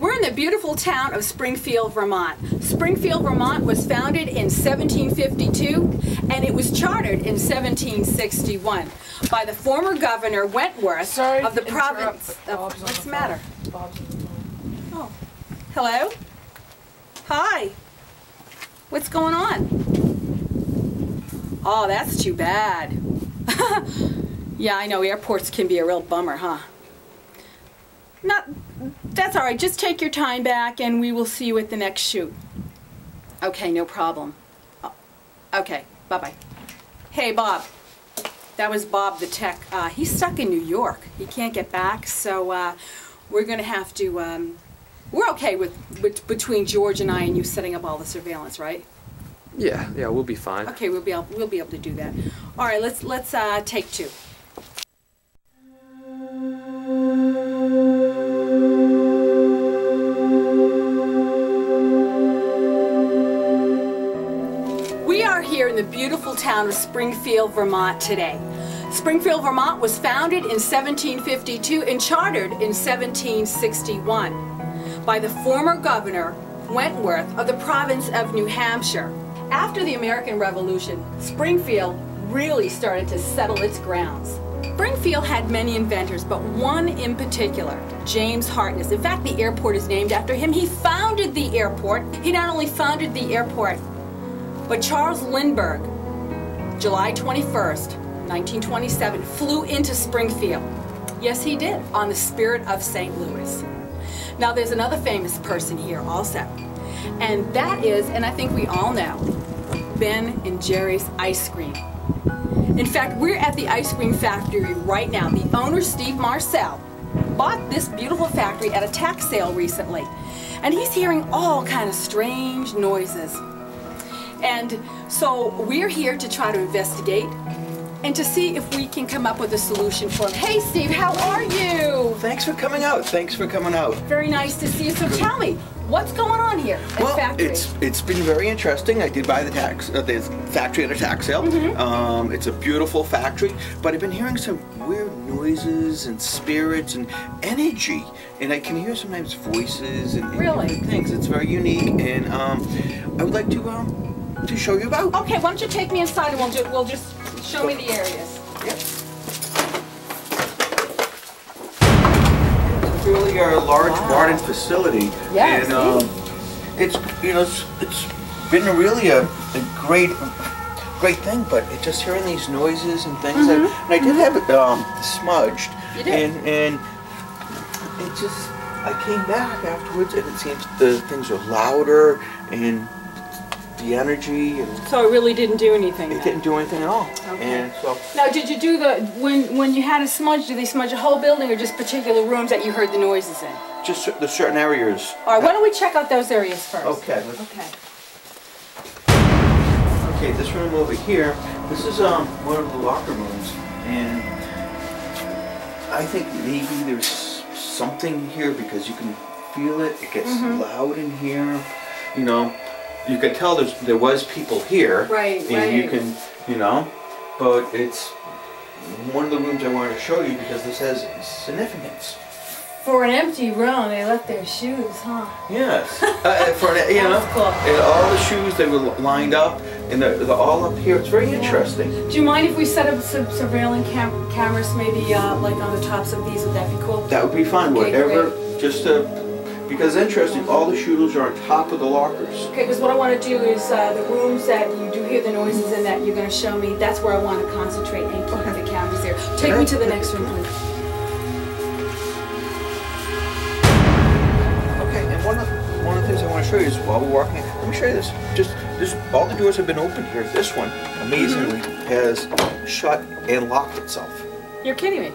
We're in the beautiful town of Springfield, Vermont. Springfield, Vermont was founded in 1752 and it was chartered in 1761 by the former Governor Wentworth of the province of... What's the matter? Oh, hello? Hi. What's going on? Oh, that's too bad. Yeah, I know, airports can be a real bummer, huh? That's all right. Just take your time back and we will see you at the next shoot. Okay, no problem. Okay, bye-bye. Hey, Bob. That was Bob the tech. He's stuck in New York. He can't get back, so we're going to have to... we're okay with between George and I and you setting up all the surveillance, right? Yeah, we'll be fine. Okay, we'll be able to do that. All right, let's take two. We are here in the beautiful town of Springfield, Vermont today. Springfield, Vermont was founded in 1752 and chartered in 1761 by the former Governor Wentworth of the province of New Hampshire. After the American Revolution, Springfield really started to settle its grounds. Springfield had many inventors, but one in particular, James Harkness. In fact, the airport is named after him. He founded the airport. He not only founded the airport, but Charles Lindbergh, July 21st, 1927, flew into Springfield. Yes, he did, on the Spirit of St. Louis. Now, there's another famous person here also, and that is, and I think we all know, Ben and Jerry's Ice Cream. In fact, we're at the ice cream factory right now. The owner, Steve Marcel, bought this beautiful factory at a tax sale recently, and he's hearing all kind of strange noises. And so we're here to try to investigate and to see if we can come up with a solution for him. Hey, Steve, how are you? Thanks for coming out. Thanks for coming out. Very nice to see you. So tell me, what's going on here at the factory? It's been very interesting. I did buy the factory at a tax sale. It's a beautiful factory, but I've been hearing some weird noises and spirits and energy, and I can hear sometimes voices and different things. It's very unique, and I would like to show you about. Okay, why don't you take me inside and we'll just show me the areas. Yep. It's really a large modern facility. Yes. And it's it's been really a great thing, but it's just hearing these noises and things. And I did have it smudged. You did. And it just, I came back afterwards and it seems the things are louder and the energy, and so it really didn't do anything. It didn't do anything at all. Okay. And so now, did you do when you had a smudge? Did they smudge a whole building or just particular rooms that you heard the noises in? just the certain areas. All right. Why don't we check out those areas first? Okay. Okay. Okay. This room over here. This is one of the locker rooms, and I think maybe there's something here because you can feel it. It gets loud in here. You know. You could tell there was people here, right? You can, but it's one of the rooms I wanted to show you because this has significance. For an empty room, they left their shoes, huh? Yes, cool. And all the shoes, they were lined up, and they're all up here. It's very interesting. Do you mind if we set up some surveillance cameras, maybe like on the tops of these? Would that be cool? That would be fine. Okay, whatever, great. just to. Because it's interesting, all the shooters are on top of the lockers. Okay, because what I want to do is the rooms that you do hear the noises in that you're going to show me, that's where I want to concentrate and keep the cameras there. Take me to the next room, please. Okay, and one of the things I want to show you is while we're walking, let me show you this. All the doors have been opened here. This one, amazingly, has shut and locked itself. You're kidding me.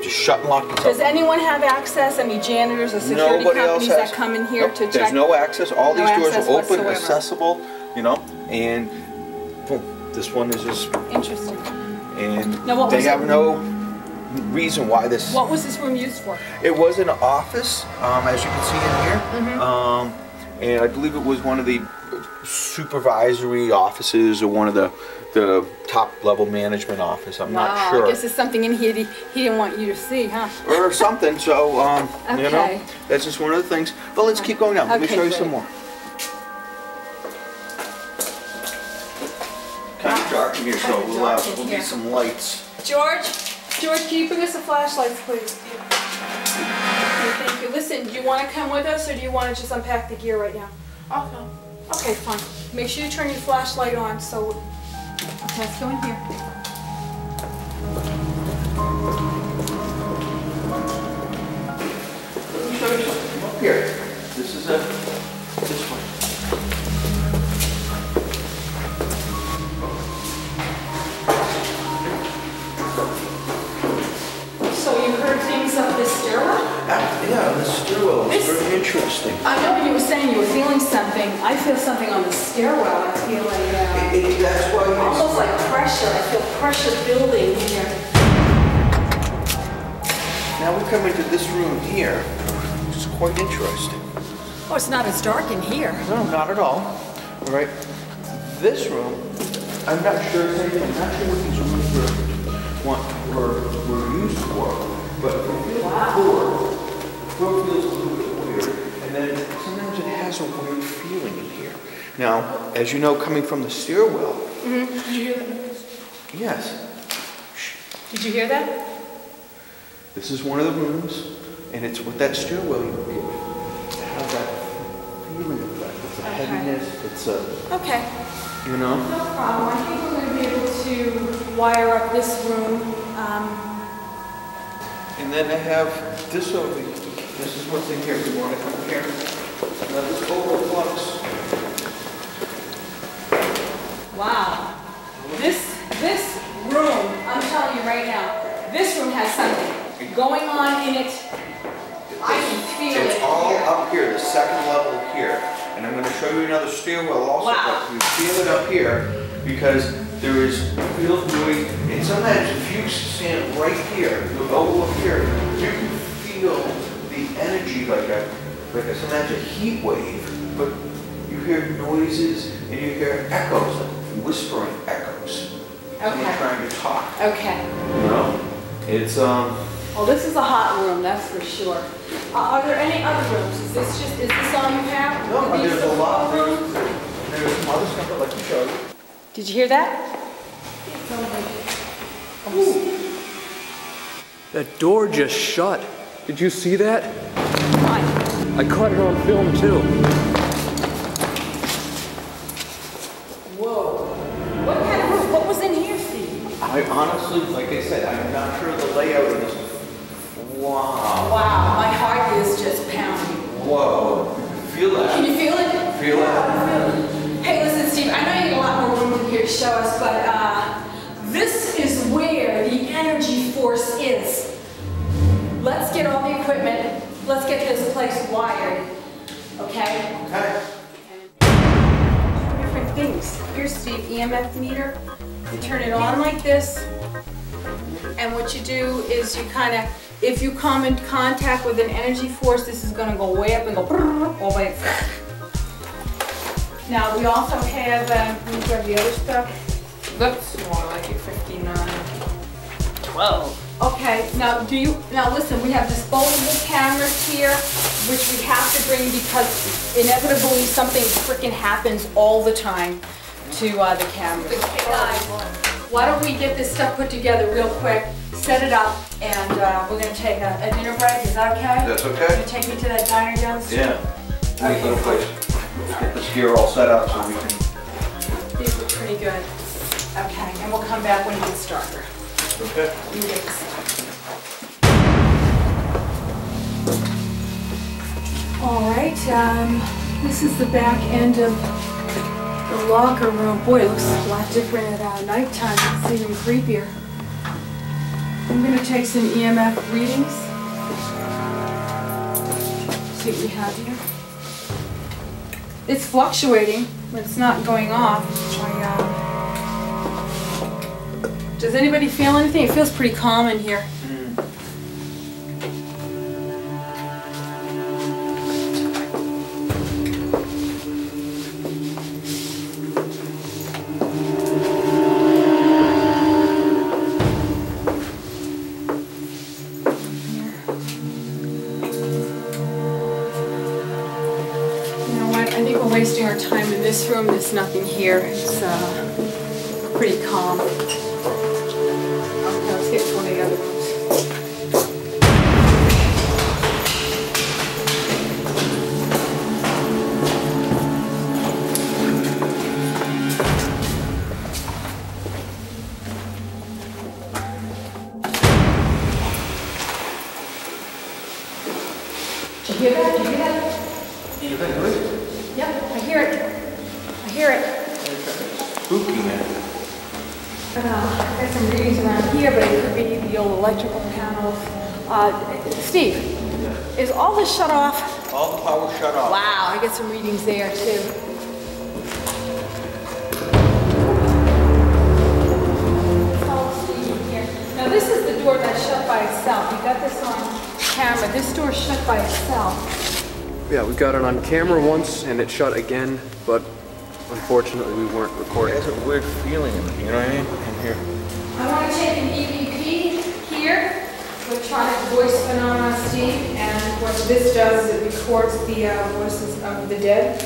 Just shut and lock itself. Does anyone have access? Any janitors or security companies that come in here to check? There's no access. All these doors are open, whatsoever. accessible, and boom, this one is just... Interesting. And they have no reason why this... What was this room used for? It was an office, as you can see in here, and I believe it was one of the supervisory offices or one of the top level management office. I'm not sure. I guess there's something in here he didn't want you to see, huh? Or something. So Okay. you know, that's just one of the things. But let's keep going down. Let me Okay, show you great. some more. Kind of dark in here, so Kinda dark in we'll here. need some lights. George, can you bring us the flashlights, please? Okay, thank you. Listen, do you want to come with us, or do you want to just unpack the gear right now? I'll come. Okay, fine. Make sure you turn your flashlight on, so... Okay, let's go in here. Let me show you something up here. This is this one. So you heard things up this stairwell? Yeah, the stairwell is This- very interesting. I know when you were saying you were feeling something. I feel something on the stairwell. I feel like, That's why you almost like pressure. I feel pressure building here. Now we come into this room here, which is quite interesting. Oh, it's not as dark in here. No, not at all. All right. This room, I'm not sure what these rooms were used for, but the floor feels a little bit weird, and then sometimes it has a weird feeling in here. Now, as you know, coming from the stairwell, Did you hear that noise? yes, Did you hear that? this is one of the rooms, and it's with that stairwell it has that feeling effect. It's a Okay. heaviness. It's a, Okay. you know. No problem. I think we're going to be able to wire up this room. And then I have this over here. This is what's in here. You want to come here? Now this overflux. Wow. This room, I'm telling you right now, this room has something going on in it. I can feel it. It's all up here, the second level here. And I'm going to show you another stairwell also. Wow. But you feel it up here because there is field noise. And sometimes if you stand right here, the elbow up here, you can feel the energy like sometimes a heat wave. But you hear noises and you hear echoes, like whispering echoes. Someone Okay. trying to talk. Okay. You know? It's Well, this is a hot room, that's for sure. Are there any other rooms? Is this all you have? no, Are these there's the a lot. full rooms? There's some other stuff I'd like to show you. Did you hear that? That door just shut. Did you see that? Fine. I caught it on film too. Whoa. What kind of room? What was in here, Steve? I honestly, like I said, I'm not sure the layout of this. Wow. Wow, my heart is just pounding. Whoa. Feel that? Can you feel it? Feel that? Hey, listen, Steve, I know you got a lot more room in here to show us, but this is where the energy force is. Let's get all the equipment. Let's get this place wired. Okay? Okay. Different things. Here's Steve, EMF meter. You turn it on like this, and what you do is you kind of, if you come in contact with an energy force, this is going to go way up and go all the way up. Now we also have, let me grab the other stuff. Looks more like a 59. 12. Okay, now listen, we have disposable cameras here, which we have to bring because inevitably something freaking happens all the time to the cameras. Hey guys, why don't we get this stuff put together real quick, set it up, and we're going to take a dinner break. Is that okay? That's okay. You take me to that diner down the street? Yeah. Neat little place. Get this gear all set up so we can. These look pretty good. Okay, and we'll come back when it gets darker. Okay. You get this. All right, this is the back end of the locker room. Boy, it looks a lot different at nighttime. It's even creepier. I'm going to take some EMF readings. See what we have here. It's fluctuating, but it's not going off. Does anybody feel anything? It feels pretty calm in here. I think we're wasting our time in this room. There's nothing here. It's pretty calm. Okay, let's get to one of the other rooms. Did you hear that? Did you hear that? You hear that noise? Yep, I hear it. I hear it. Spooky, man. I got some readings around here, but it could be the old electrical panels. Steve, is all this shut off? All the power shut off. Wow, I get some readings there too. Oh, Steve, here. Now this is the door that's shut by itself. You got this on camera. This door's shut by itself. Yeah, we got it on camera once and it shut again, but unfortunately we weren't recording. It has a weird feeling, you know what I mean? In here. I want to take an EVP here, electronic voice phenomena, Steve, and what this does is it records the voices of the dead.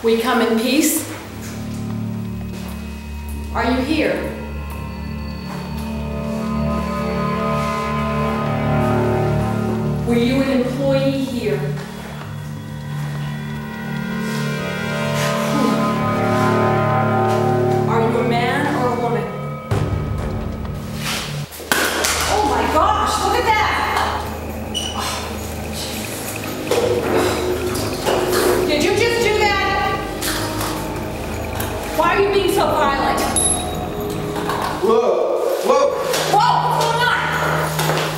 We come in peace. Are you here? Were you an employee here? Are you a man or a woman? Oh my gosh, look at that! Did you just do that? Why are you being so violent? Whoa! Whoa! Whoa, what's going on?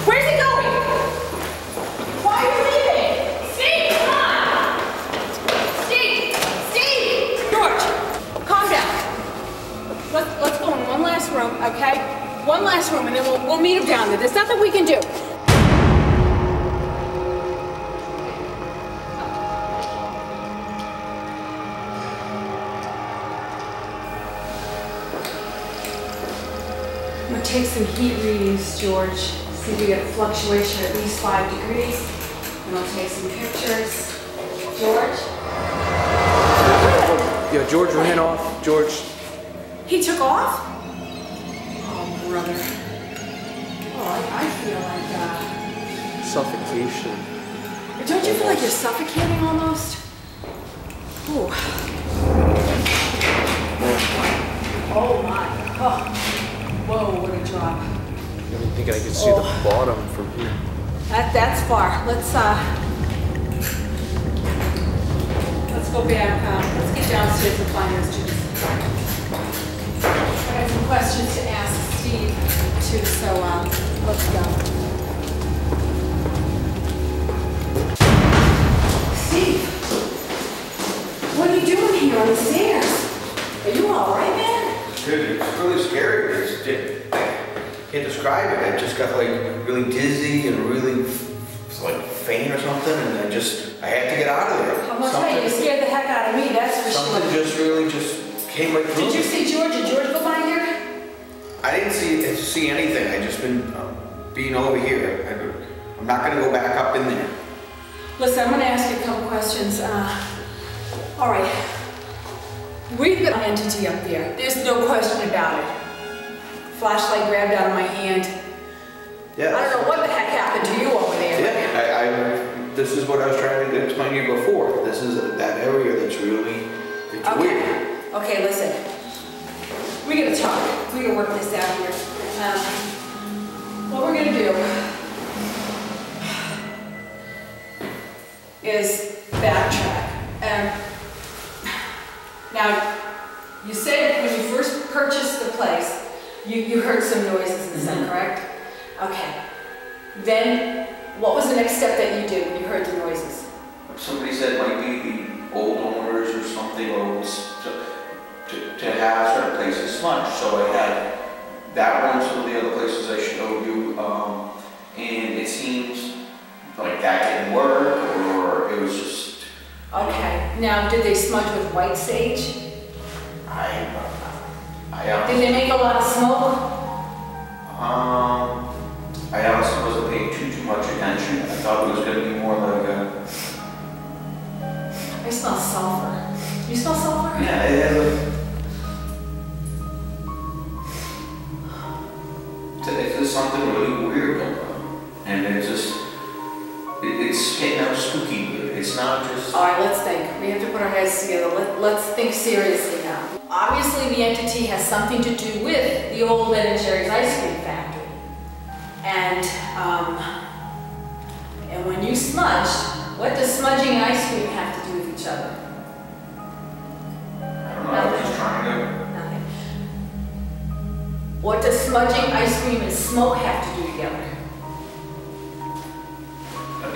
Where's it going? Why are you leaving? Steve, come on! Steve! Steve! George, calm down. Let's go in one last room, okay? One last room, and then we'll meet him down there. There's nothing we can do. I'm gonna take some heat readings, George. See if we get a fluctuation at least 5 degrees. And I'll take some pictures. George? Yeah, George ran off. George. He took off? Oh, brother. Oh, I feel like Suffocation. don't you feel like you're suffocating almost? Ooh. Oh my. Oh. Whoa, what a drop. I didn't think I could see the bottom from here. That's far. Let's go back. Let's get downstairs and find those students. I got some questions to ask Steve too, so let's go. Steve, what are you doing here on the stairs? Are you all right, man? Dude, it's really scary. I can't describe it. I just got like really dizzy and really like faint or something, and I had to get out of there. I'm gonna tell you, you scared the heck out of me, that's for sure. Something just really came right through. Did you see George? Did George go by here? I didn't see anything. I just been being over here. I'm not gonna go back up in there. Listen, I'm gonna ask you a couple questions. All right. We've got an entity up there. There's no question about it. Flashlight grabbed out of my hand. Yeah. I don't know what the heck happened to you over there. Yeah, this is what I was trying to explain to you before. This is that area that's really, it's weird. Okay, listen. We gotta talk. We gotta work this out here. What we're gonna do is backtrack. Now, you said when you first purchased the place, you heard some noises, is that correct? Okay. Then, what was the next step that you did when you heard the noises? Somebody said it might be the old owners or something, or to have certain places smudged. So I had that one, some of the other places I showed you, and it seems like that didn't work, or it was just... Okay. Now, did they smudge with white sage? I Did they make a lot of smoke? I honestly wasn't paying too much attention. I thought it was going to be more like a... I smell sulfur. You smell sulfur? Yeah, it has like... There's something really weird going on. And it's just... It's getting out spooky. It's not just... All right, let's think. We have to put our heads together. Let's think seriously now. Obviously, the entity has something to do with the old Ben & Jerry's ice cream factory. And when you smudged, what does smudging and ice cream have to do with each other? I don't know, I was just trying to... Nothing. What does smudging, ice cream, and smoke have to do together?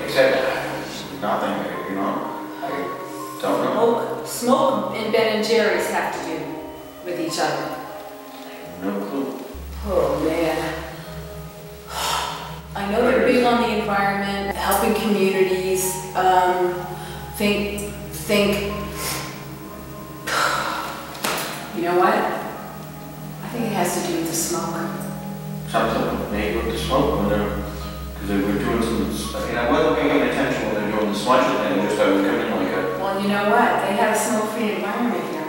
Except nothing, you know? I don't know. Smoke and Ben & Jerry's have to do with each other. No clue. Oh man. I know they're big on the environment, helping communities. Think. You know what? I think it has to do with the smoke. Something maybe with the smoke when they're... Because they were doing some... I mean, I wasn't paying attention when they were doing the smudging thing, just I would come in like a... Well, you know what? They had a smoke-free environment here.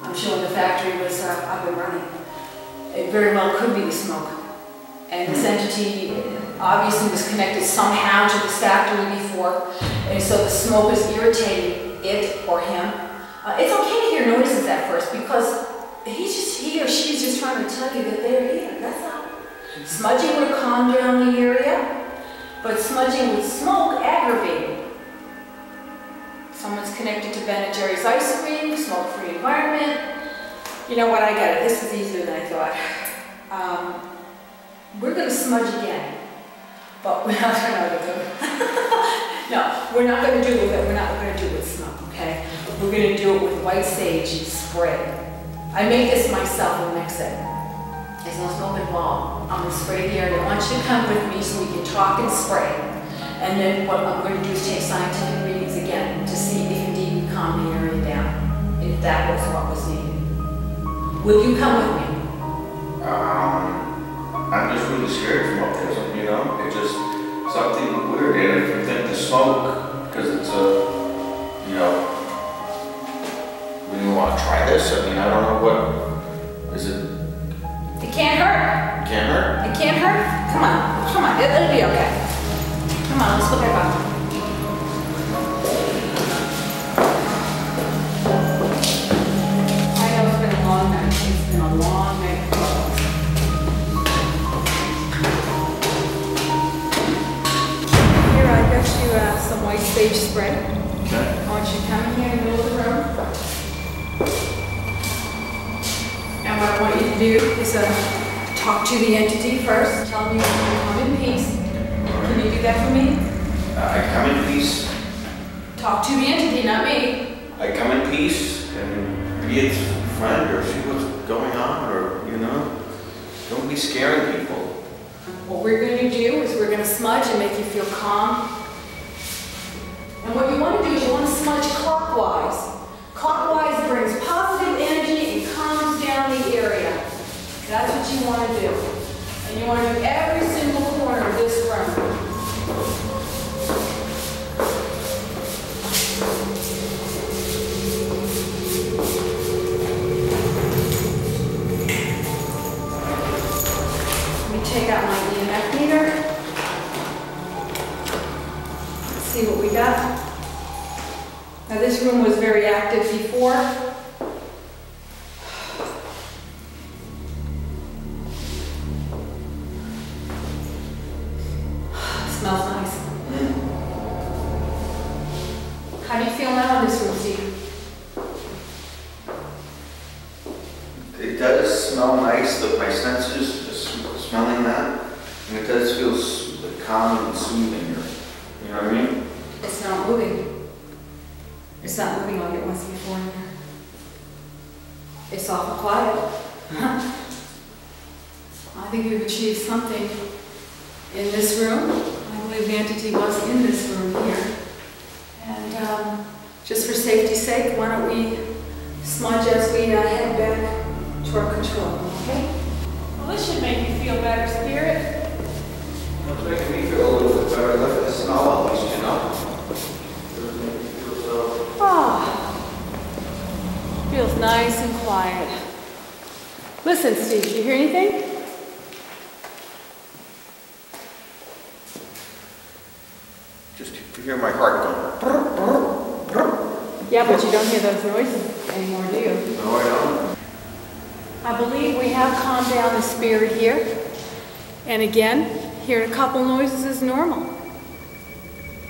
I'm sure when the factory was up and running. It very well could be the smoke. And this entity obviously was connected somehow to this factory before, and so the smoke is irritating it or him. It's okay to hear noises at first because he or she is just trying to tell you that they're here. That's all. Smudging would calm down the area, but smudging with smoke aggravating. Someone's connected to Ben & Jerry's ice cream, smoke-free environment. You know what? I got it. This is easier than I thought. We're going to smudge again, but we're not going to do it. No, we're not going to do it with it. We're not going to do it with smoke, okay? We're going to do it with white sage spray. I make this myself and mix it. There's no smoke involved. I'm going to spray the area. I want you to come with me so we can talk and spray. And then what I'm going to do is take scientific readings again to see if indeed we calm the area down, if that was what was needed. Will you come with me? I'm just really scared from up there, you know? It's just something weird. And I think the smoke, because it's a, you know, we want to try this. I mean, I don't know what, is it? It can't hurt. It can't hurt? It can't hurt? Come on, it'll be okay. Come on, let's look at it. I know it's been a long night. It's been a long night. Here, I got you some white sage spray. Okay. I want you to come in here in the middle of the room. And what I want you to do is talk to the entity first. Tell me you come in peace. Can you do that for me? I come in peace. Talk to the entity, not me. I come in peace and be its friend or see what's going on or, you know, don't be scaring people. What we're going to do is we're going to smudge and make you feel calm. And what you want to do is you want to smudge clockwise. Clockwise brings positive energy and calms down the area. That's what you want to do. And you want to do every single corner of this room. Let me take out my EMF meter. Let's see what we got. Now this room was very active before. Smells nice. How do you feel now in this room, Steve? It does smell nice, that my senses are smelling that, and it does feel calm and soothing. You know what I mean? It's not moving. It's not moving like it was before in here. It's awful quiet. I think we've achieved something in this room. I believe the entity was in this room here. And just for safety's sake, why don't we smudge as we head back to our control, okay? Well, this should make you feel better, Spirit. It's making me feel a little bit better. I left the smell at least, you know? Feels nice and quiet. Listen, Steve, did you hear anything? Just to hear my heart going. Yeah, but you don't hear those noises anymore, do you? No, I don't. I believe we have calmed down the spirit here. And again, hearing a couple noises is normal.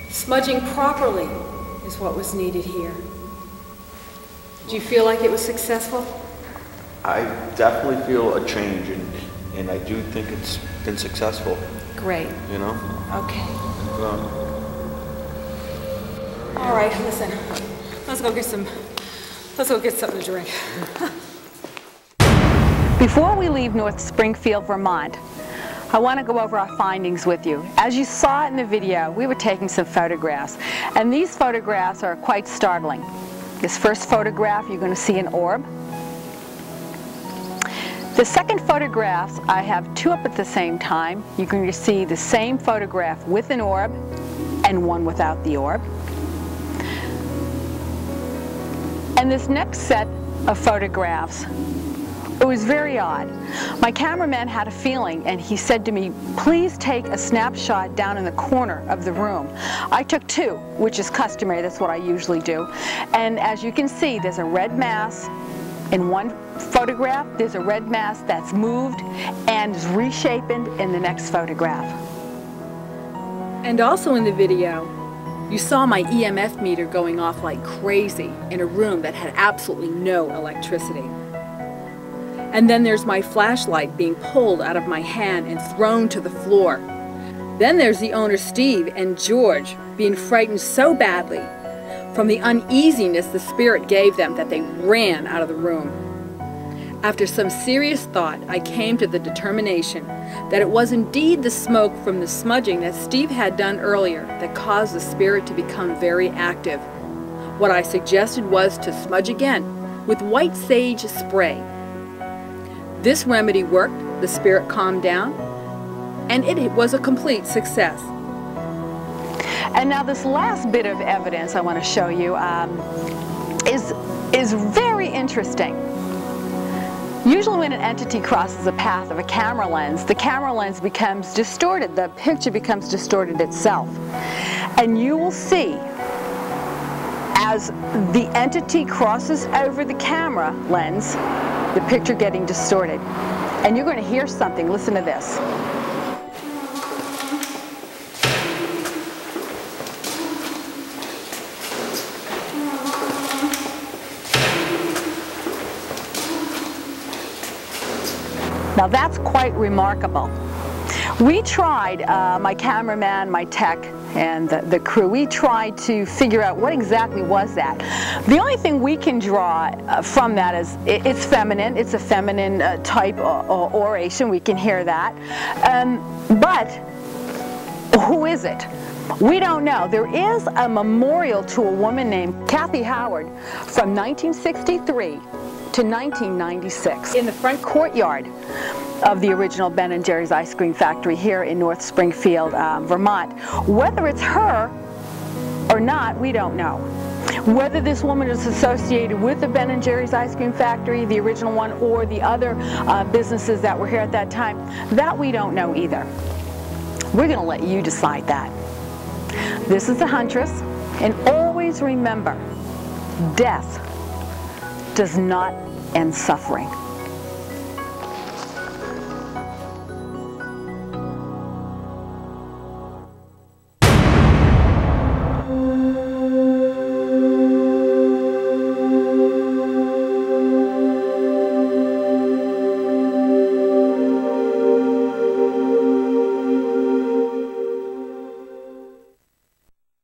Smudging properly is what was needed here. Do you feel like it was successful? I definitely feel a change, and I do think it's been successful. Great. You know? Okay. All right, listen. Let's go get something to drink. Before we leave North Springfield, Vermont, I want to go over our findings with you. As you saw in the video, we were taking some photographs, and these photographs are quite startling. This first photograph, you're going to see an orb. The second photograph, I have two up at the same time. You're going to see the same photograph with an orb and one without the orb. And this next set of photographs, it was very odd. My cameraman had a feeling, and he said to me, please take a snapshot down in the corner of the room. I took two, which is customary, that's what I usually do. And as you can see, there's a red mass in one photograph, there's a red mass that's moved and is reshapen in the next photograph. And also in the video, you saw my EMF meter going off like crazy in a room that had absolutely no electricity. And then there's my flashlight being pulled out of my hand and thrown to the floor. Then there's the owner Steve and George being frightened so badly from the uneasiness the spirit gave them that they ran out of the room. After some serious thought, I came to the determination that it was indeed the smoke from the smudging that Steve had done earlier that caused the spirit to become very active. What I suggested was to smudge again with white sage spray. This remedy worked, the spirit calmed down, and it was a complete success. And now this last bit of evidence I want to show you is very interesting. Usually when an entity crosses the path of a camera lens, the camera lens becomes distorted, the picture becomes distorted itself. And you will see as the entity crosses over the camera lens, the picture getting distorted. And you're going to hear something. Listen to this. Now that's quite remarkable. We tried, my cameraman, my tech, and the crew, we tried to figure out what exactly was that. The only thing we can draw from that is it's feminine. It's a feminine type oration. We can hear that. But who is it? We don't know. There is a memorial to a woman named Kathy Howard from 1963 to 1996 in the front courtyard of the original Ben & Jerry's ice cream factory here in North Springfield, Vermont. Whether it's her or not, we don't know. Whether this woman is associated with the Ben & Jerry's ice cream factory, the original one, or the other businesses that were here at that time, that we don't know either. We're going to let you decide that. This is the Huntress, and always remember, death does not end suffering.